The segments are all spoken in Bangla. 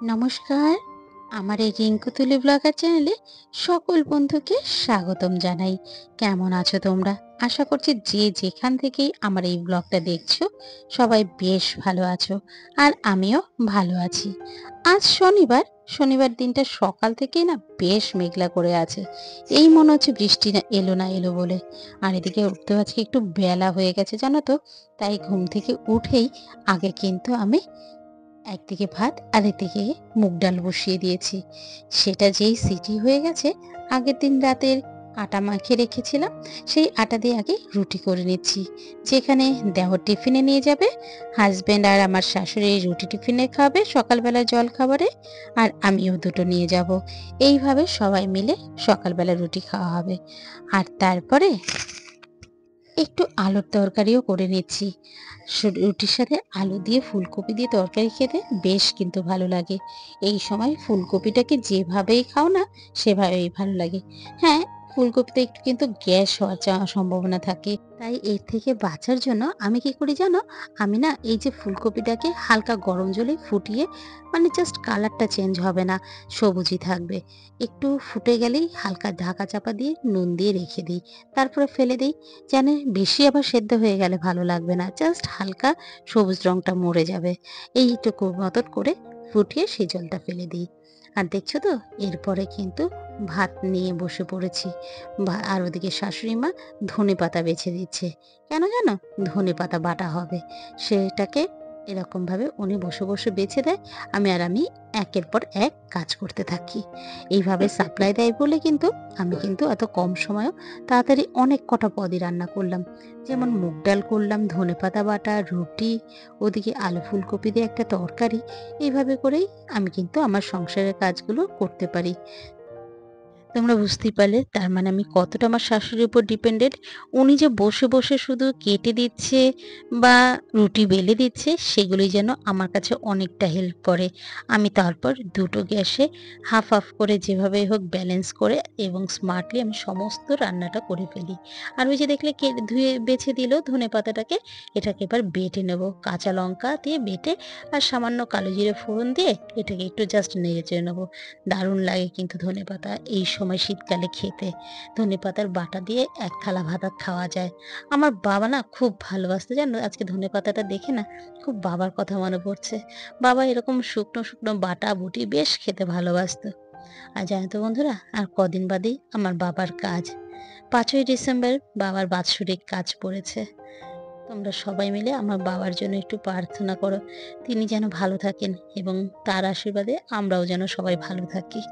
নমস্কার, আমার এই রিঙ্কু তুলি ব্লগার চ্যানেলে সকল বন্ধুকে স্বাগতম জানাই। কেমন আছো তোমরা? আশা করছি যে যেখান থেকেই আমার এই ব্লগটা দেখছো সবাই বেশ ভালো আছো, আর আমিও ভালো আছি। আজ শনিবার, শনিবার দিনটা সকাল থেকেই না বেশ মেঘলা করে আছে। এই মনে হচ্ছে বৃষ্টি না এলো না এলো বলে। আর এদিকে উঠতে আজকে একটু বেলা হয়ে গেছে জানো তো, তাই ঘুম থেকে উঠেই আগে কিন্তু আমি একদিকে ভাত আর এদিকে মুগ ডাল বসিয়ে দিয়েছি। সেটা যেই সিটি হয়ে গেছে, আগের দিন রাতের আটা মাখিয়ে রেখেছিলাম, সেই আটা দিয়ে আগে রুটি করে নিচ্ছি। যেখানে দেওর টিফিনে নিয়ে যাবে, হাজব্যান্ড আর আমার শাশুড়ি রুটি টিফিনে খাবে সকালবেলা জল খাবারে, আর আমিও দুটো নিয়ে যাব। এইভাবে সবাই মিলে সকালবেলা রুটি খাওয়া হবে। আর তারপরে একটু আলুর তরকারিও করে নিচ্ছি। রুটির সাথে আলু দিয়ে ফুলকপি দিয়ে তরকারি খেতে বেশ কিন্তু ভালো লাগে। এই সময় ফুলকপিটাকে যেভাবেই খাও না সেভাবেই ভালো লাগে। হ্যাঁ, ফুলকপিতে একটু কিন্তু গ্যাস হওয়ার সম্ভাবনা থাকে। তাই এর থেকে বাঁচার জন্য আমি কি করি জানো? আমি না এই যে ফুলকপিটাকে হালকা গরম জলে ফুটিয়ে, মানে জাস্ট কালারটা চেঞ্জ হবে না, সবুজই থাকবে। একটু ফুটে গেলেই হালকা ঢাকা চাপা দিয়ে নুন দিয়ে রেখে দিই। তারপরে ফেলে দিই। জানে বেশি আবার সেদ্ধ হয়ে গেলে ভালো লাগবে না, জাস্ট হালকা সবুজ রংটা মরে যাবে। এইটুকু মতন করে ফুটিয়ে সেই জলটা ফেলে দিই। আর দেখছো তো, এরপরে কিন্তু ভাত নিয়ে বসে পড়েছি। আর ওদিকে শাশুড়ি মা ধনে পাতা বেছে দিচ্ছে। কেন জানো? ধনে পাতা বাটা হবে। সেটাকে এরকমভাবে উনি বসে বসে বেছে দেয়, আমি একের পর এক কাজ করতে থাকি। এইভাবে সাপ্লাই দেয় বলে কিন্তু আমি কিন্তু এত কম সময়েও তাড়াতাড়ি অনেক কটা পদই রান্না করলাম। যেমন মুগ ডাল করলাম, ধনেপাতা বাটা, রুটি, ওদিকে আলু ফুলকপি দিয়ে একটা তরকারি। এইভাবে করেই আমি কিন্তু আমার সংসারের কাজগুলো করতে পারি। তোমরা বুঝতেই পারলে তার মানে আমি কতটা আমার শাশুড়ির উপর ডিপেন্ডেন্ট। উনি যে বসে বসে শুধু কেটে দিচ্ছে বা রুটি বেলে দিচ্ছে, সেগুলোই যেন আমার কাছে অনেকটা হেল্প করে। আমি তারপর দুটো গ্যাসে হাফ হাফ করে যেভাবে হোক ব্যালেন্স করে এবং স্মার্টলি আমি সমস্ত রান্নাটা করে ফেলি। আর ওই যে দেখলে ধুয়ে বেছে দিল ধনে পাতাটাকে, এটাকে এবার বেটে নেব কাঁচা লঙ্কা দিয়ে বেটে, আর সামান্য কালো জিরে ফোড়ন দিয়ে এটাকে একটু জাস্ট নেড়ে চেড়ে নেবো। দারুণ লাগে কিন্তু ধনেপাতা এই সময় শীতকালে খেতে। ধনেপাতার বাটা দিয়ে এক থালা ভাত আর খাওয়া যায়। আমার বাবা না খুব ভালোবাসতো জানো, আজকে ধনেপাতাটা দেখে না খুব বাবার কথা মনে পড়ছে। বাবা এরকম শুকনো শুকনো বাটা বুটি বেশ খেতে ভালোবাসতো। আর জানো তো বন্ধুরা, আর কদিন বাদেই আমার বাবার কাজ। 5ই ডিসেম্বর বাবার বাৎসরিক কাজ পড়েছে। তোমরা সবাই মিলে আমার বাবার জন্য একটু প্রার্থনা করো, তিনি যেন ভালো থাকেন এবং তার আশীর্বাদে আমরাও যেন সবাই ভালো থাকি।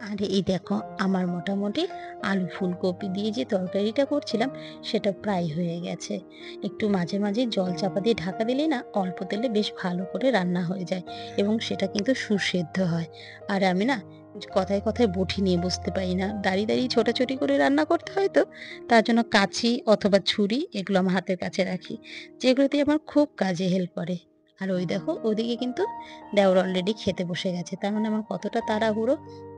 আর এই দেখো, আমার মোটামুটি আলু ফুলকপি দিয়ে যে তরকারিটা করছিলাম সেটা প্রায় হয়ে গেছে। একটু মাঝে মাঝে জল চাপা দিয়ে ঢাকা দিলেই না অল্প তেলে বেশ ভালো করে রান্না হয়ে যায় এবং সেটা কিন্তু সুসেদ্ধ হয়। আর আমি না কথায় কথায় বটি নিয়ে বসতে পারি না, দাঁড়িয়ে দাঁড়িয়ে ছোটাছুটি করে রান্না করতে হয় তো, তার জন্য কাঁচি অথবা ছুরি এগুলো আমার হাতের কাছে রাখি, যেগুলোতে আমার খুব কাজে হেল্প করে। আর ওই দেখো ওদিকে কিন্তু দেওর অলরেডি খেতে বসে গেছে, তার মানে আমার কতটা তাড়াহুড়ো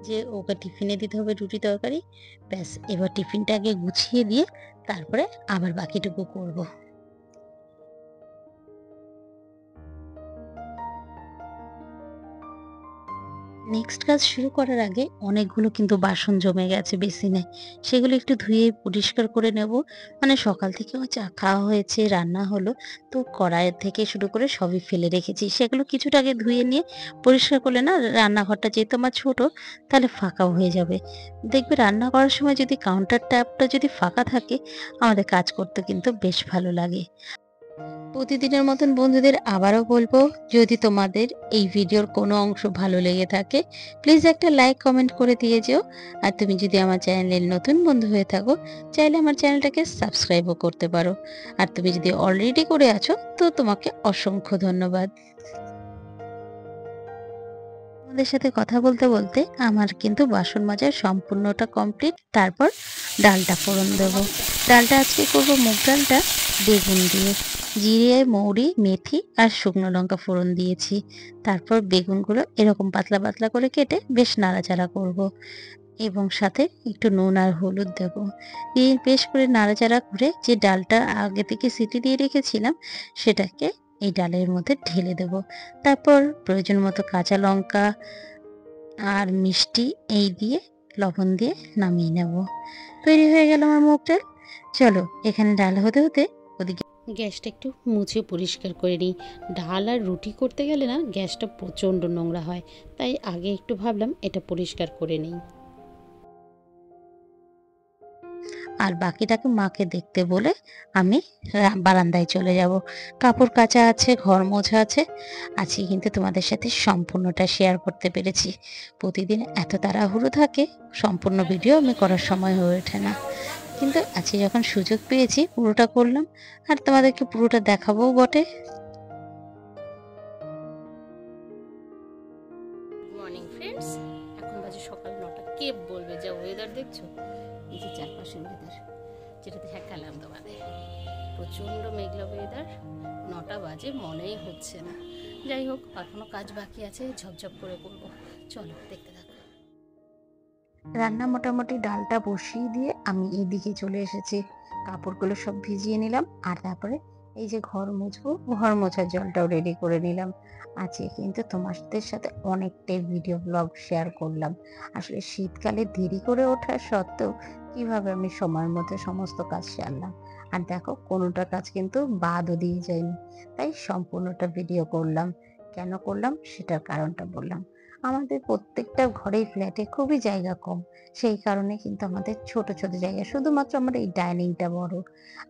যে ওকে টিফিনে দিতে হবে রুটি তরকারি। ব্যাস, এবার টিফিনটা আগে গুছিয়ে দিয়ে তারপরে আবার বাকিটুকু করব। নেক্সট কাজ শুরু করার আগে অনেকগুলো কিন্তু বাসন জমে গেছে বেসিনে, সেগুলো একটু ধুয়ে পরিষ্কার করে নেব। মানে সকাল থেকেও চা খাওয়া হয়েছে, রান্না হলো, তো কড়াই থেকে শুরু করে সবই ফেলে রেখেছি, সেগুলো কিছুটা আগে ধুয়ে নিয়ে পরিষ্কার করলে না রান্নাঘরটা যেহেতু আমার ছোট, তাহলে ফাঁকাও হয়ে যাবে। দেখবে রান্না করার সময় যদি কাউন্টার ট্যাপটা যদি ফাঁকা থাকে, আমাদের কাজ করতে কিন্তু বেশ ভালো লাগে। প্রতিদিনের মতন বন্ধুদের আবারও বলবো, যদি তোমাদের এই ভিডিওর কোনো অংশ ভালো লেগে থাকে প্লিজ একটা লাইক কমেন্ট করে দিয়ে যেও। আর তুমি যদি আমার চ্যানেলের নতুন বন্ধু হয়ে থাকো, চাইলে আমার চ্যানেলটাকে সাবস্ক্রাইবও করতে পারো। আর তুমি যদি অলরেডি করে আছো তো তোমাকে অসংখ্য ধন্যবাদ। তোমাদের সাথে কথা বলতে বলতে আমার কিন্তু বাসন মাজা সম্পূর্ণটা কমপ্লিট। তারপর ডালটা ফোড়ন দেবো। ডালটা আজকে করব মুগ ডালটা বেগুন দিয়ে, জিরে মৌরি মেথি আর শুকনো লঙ্কা ফোড়ন দিয়েছি। তারপর বেগুনগুলো এরকম পাতলা পাতলা করে কেটে বেশ নাড়াচাড়া করব। এবং সাথে একটু নুন আর হলুদ দেব। দিয়ে বেশ করে নাড়াচাড়া করে যে ডালটা আগে থেকে সিটি দিয়ে রেখেছিলাম সেটাকে এই ডালের মধ্যে ঢেলে দেব। তারপর প্রয়োজন মতো কাঁচা লঙ্কা আর মিষ্টি এই দিয়ে লবণ দিয়ে নামিয়ে নেব। তৈরি হয়ে গেল আমার মুগ ডাল। চলো এখানে ডাল হতে হতে ওদিকে গ্যাসটা একটু মুছে পরিষ্কার করে নিই। ডাল আর রুটি করতে গেলে না গ্যাসটা প্রচণ্ড নোংরা হয়, তাই আগে একটু ভাবলাম এটা পরিষ্কার করে নিই। আর বাকিটাকে মাকে দেখতে বলে আমি বারান্দায় চলে যাব। কাপড় কাচা আছে, ঘর মোছা আছে। আজকে কিন্তু তোমাদের সাথে সম্পূর্ণটা শেয়ার করতে পেরেছি। প্রতিদিন এত তাড়াহুড়ো থাকে, সম্পূর্ণ ভিডিও আমি করার সময় হয়ে ওঠে না। কিন্তু আজকে যখন সুযোগ পেয়েছি পুরোটা করলাম, আর তোমাদেরকে পুরোটা দেখাবোও বটে। মর্নিং ফ্রেন্ডস, এখন বাজে সকাল 9টা। কে বলবে যে ওয়েদার দেখছো? এই যে চারপাশের ওয়েদার, যেটা দেখালাম তোমাদের, প্রচণ্ড মেঘলা ওয়েদার। 9টা বাজে মনেই হচ্ছে না। যাই হোক, এখনো কাজ বাকি আছে, ঝপঝপ করে করবো। চলো দেখতে থাকো। রান্না মোটামুটি ডালটা বসিয়ে দিয়ে আমি এইদিকে চলে এসেছি। কাপড়গুলো সব ভিজিয়ে নিলাম, আর তারপরে এই যে ঘর মুছবো, ঘর মোছার জলটাও রেডি করে নিলাম। আজকে কিন্তু তোমাদের সাথে অনেকটাই ভিডিও ব্লগ শেয়ার করলাম। আসলে শীতকালে দেরি করে ওঠার সত্ত্বেও কিভাবে আমি সময়ের মধ্যে সমস্ত কাজ সারলাম। আর দেখো কোনোটা কাজ কিন্তু বাদও দিয়ে যায়নি, তাই সম্পূর্ণটা ভিডিও করলাম। কেন করলাম সেটার কারণটা বললাম। আমাদের প্রত্যেকটা ঘরেই ফ্ল্যাটে খুবই জায়গা কম, সেই কারণে কিন্তু আমাদের ছোট ছোট জায়গা, শুধুমাত্র আমার এই ডাইনিংটা বড়।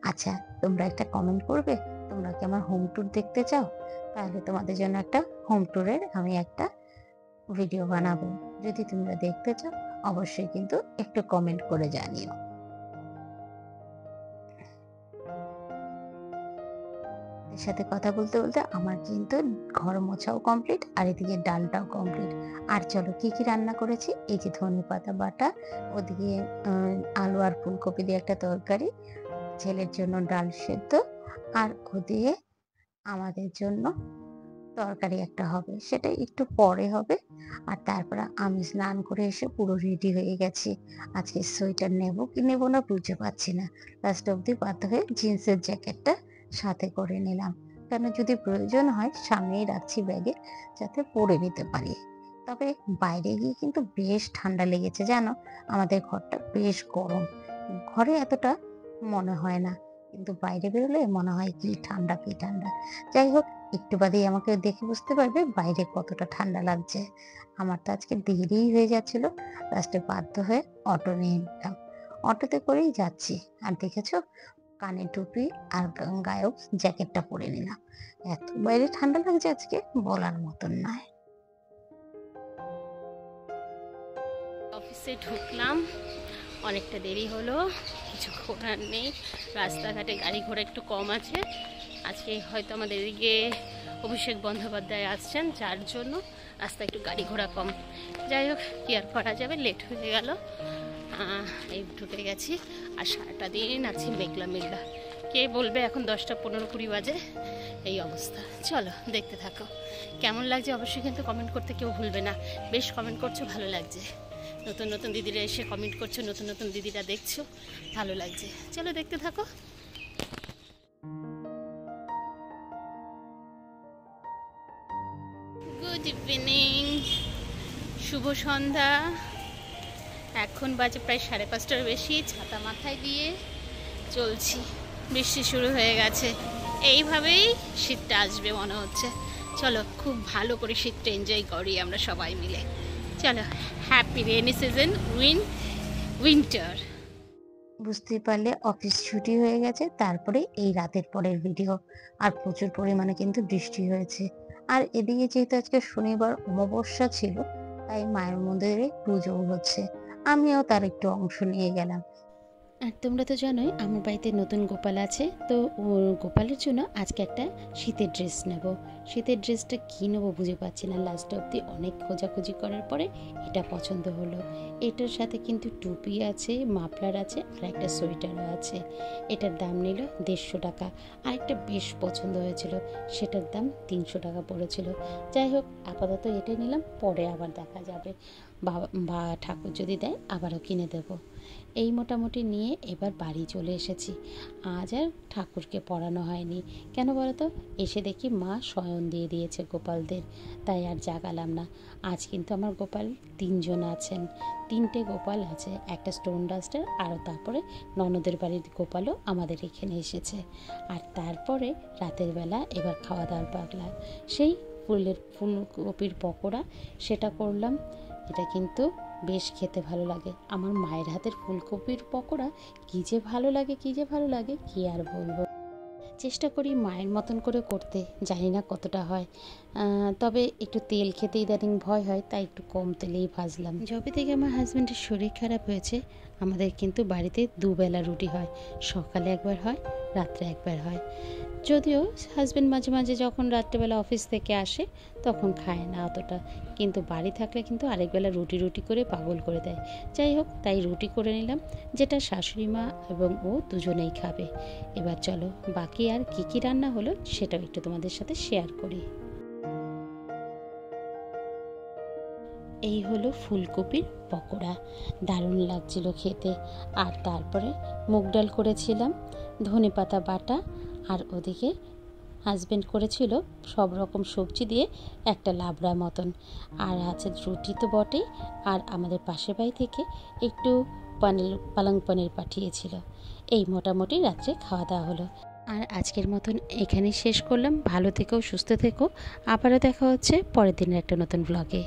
আচ্ছা, তোমরা একটা কমেন্ট করবে, তোমরা কি আমার হোম ট্যুর দেখতে চাও? তাহলে তোমাদের জন্য একটা হোম ট্যুরের আমি একটা ভিডিও বানাবো। যদি তোমরা দেখতে চাও অবশ্যই কিন্তু একটু কমেন্ট করে জানিও। এর সাথে কথা বলতে বলতে আমার কিন্তু ঘর মোছাও কমপ্লিট, আর এদিকে ডালটাও কমপ্লিট। আর চলো কি কি রান্না করেছি। এই যে ধনেপাতা বাটা, ওদিকে আলু আর ফুলকপি দিয়ে একটা তরকারি, ছেলের জন্য ডাল সেদ্ধ, আর ওদিকে আমাদের জন্য তরকারি একটা হবে, সেটা একটু পরে হবে। আর তারপরে আমি স্নান করে এসে পুরো রেডি হয়ে গেছি। আজকে সোয়েটার নেব কি নেব না বুঝতে পারছি না। লাস্ট অব্দি বাধ্য হয়ে জিন্সের জ্যাকেটটা সাথে করে নিলাম, কেন যদি প্রয়োজন হয় সামনেই রাখছি ব্যাগে, যাতে পরে নিতে পারি। তবে বাইরে গিয়ে কিন্তু বেশ ঠান্ডা লেগেছে জানো, আমাদের ঘরটা বেশ গরম। ঘরে এতটা মনে হয় না, কিন্তু বাইরে বেরোলে মনে হয় কি ঠান্ডা কি ঠান্ডা। যাই হোক, একটু বাদেই আমাকে দেখে বুঝতে পারবে বাইরে কতটা ঠান্ডা লাগছে। আমার তো আজকে দেরি হয়ে যাচ্ছিল, লাস্টে বাধ্য হয়ে অটো নিয়ে নিলাম। অটোতে করেই যাচ্ছি। আর দেখেছো, কানে টুপি আর গায়েও জ্যাকেটটা পরে নিলাম। এত বাইরে ঠান্ডা লাগছে আজকে বলার মতন নয়। অফিসে ঢুকলাম, অনেকটা দেরি হলো, কিছু করার নেই। রাস্তাঘাটে গাড়ি ঘোড়া একটু কম আছে। আজকে হয়তো আমাদের এদিকে অভিষেক বন্দ্যোপাধ্যায় আসছেন, যার জন্য রাস্তায় একটু গাড়ি ঘোড়া কম। যাই হোক, কি আর করা যাবে, লেট হয়ে গেল। এই ঢুকে গেছি, আর সারাটা দিন আছি মেঘলা মেঘলা। কে বলবে এখন 10টা 15-20 বাজে, এই অবস্থা। চলো দেখতে থাকো, কেমন লাগছে অবশ্যই কিন্তু কমেন্ট করতে কেউ ভুলবে না। বেশ কমেন্ট করছো, ভালো লাগছে। নতুন নতুন দিদিরা এসে কমেন্ট করছো, নতুন নতুন দিদিরা দেখছো, ভালো লাগছে। চলো দেখতে থাকো। গুড ইভিনিং, শুভ সন্ধ্যা। এখন বাজে প্রায় 5:30টার বেশি। ছাতা মাথায় দিয়ে চলছি, বৃষ্টি শুরু হয়ে গেছে। এইভাবেই শীতটা আসবে মনে হচ্ছে। চলো খুব ভালো করে শীতটা এনজয় করি আমরা সবাই মিলে। চলো, হ্যাপি রেনি সিজন, উইন্টার। বুঝতে পারলে অফিস ছুটি হয়ে গেছে, তারপরে এই রাতের পরের ভিডিও। আর প্রচুর পরিমাণে কিন্তু বৃষ্টি হয়েছে। আর এদিকে যেহেতু আজকে শনিবার অমাবস্যা ছিল, তাই মায়ের মন্দিরে পুজোও হচ্ছে। আমিও তার একটু অংশ নিয়ে গেলাম। আর তোমরা তো জানোই আমার বাড়িতে নতুন গোপাল আছে, তো ও গোপালের জন্য আজকে একটা শীতের ড্রেস নেব। শীতের ড্রেসটা কী নেবো বুঝে পাচ্ছি না, লাস্ট অবধি অনেক খোঁজাখুঁজি করার পরে এটা পছন্দ হলো। এটার সাথে কিন্তু টুপি আছে, মাফলার আছে, আর একটা সোয়েটারও আছে। এটার দাম নিল 150 টাকা। আর একটা বেশ পছন্দ হয়েছিল, সেটার দাম 300 টাকা পড়েছিল। যাই হোক, আপাতত এটাই নিলাম, পরে আবার দেখা যাবে, বা ঠাকুর যদি দেয় আবারও কিনে দেবো। এই মোটামুটি নিয়ে এবার বাড়ি চলে এসেছি। আজ আর ঠাকুরকে পড়ানো হয়নি, কেন বলো তো, এসে দেখি মা শয়ন দিয়ে দিয়েছে গোপালদের, তাই আর জাগালাম না। আজ কিন্তু আমার গোপাল 3জন আছেন, 3টে গোপাল আছে, একটা স্টোন ডাস্টার, আরও তারপরে ননদের বাড়ির গোপালও আমাদের এখানে এসেছে। আর তারপরে রাতের বেলা এবার খাওয়া দাওয়ার পাগলা, সেই ফুলকপির পকোড়া সেটা করলাম। এটা কিন্তু বেশ খেতে ভালো লাগে। আমার মায়ের হাতের ফুলকপির পকোড়া কী যে ভালো লাগে, কী যে ভালো লাগে, কী আর বলবো। চেষ্টা করি মায়ের মতন করে করতে, জানি না কতটা হয়। তবে একটু তেল খেতে ইদানিং ভয় হয়, তাই একটু কম তেলেই ভাজলাম। যবে থেকে আমার হাজব্যান্ডের শরীর খারাপ হয়েছে, আমাদের কিন্তু বাড়িতে দুবেলা রুটি হয়, সকালে একবার হয়, রাত্রে একবার হয়। যদিও হাজব্যান্ড মাঝে মাঝে যখন রাত্রেবেলা অফিস থেকে আসে তখন খায় না অতটা, কিন্তু বাড়ি থাকলে কিন্তু আরেকবেলা রুটি রুটি করে পাগল করে দেয়। যাই হোক, তাই রুটি করে নিলাম, যেটা শাশুড়ি মা এবং ও দুজনেই খাবে। এবার চলো বাকি আর কি কি রান্না হলো সেটাও একটু তোমাদের সাথে শেয়ার করি। এই হলো ফুলকপির পকোড়া, দারুণ লাগছিল খেতে। আর তারপরে মুগ ডাল করেছিলাম, ধনেপাতা বাটা, আর ওদিকে হাজব্যান্ড করেছিল সব রকম সবজি দিয়ে একটা লাবড়া মতন। আর আছে রুটি তো বটেই, আর আমাদের পাশের বাড়ি থেকে একটু পালং পনির পাঠিয়েছিল। এই মোটামুটি রাত্রে খাওয়া দাওয়া হলো। আর আজকের মতন এখানেই শেষ করলাম। ভালো থেকো, সুস্থ থেকো, আবারও দেখা হচ্ছে পরের দিনের একটা নতুন ব্লগে।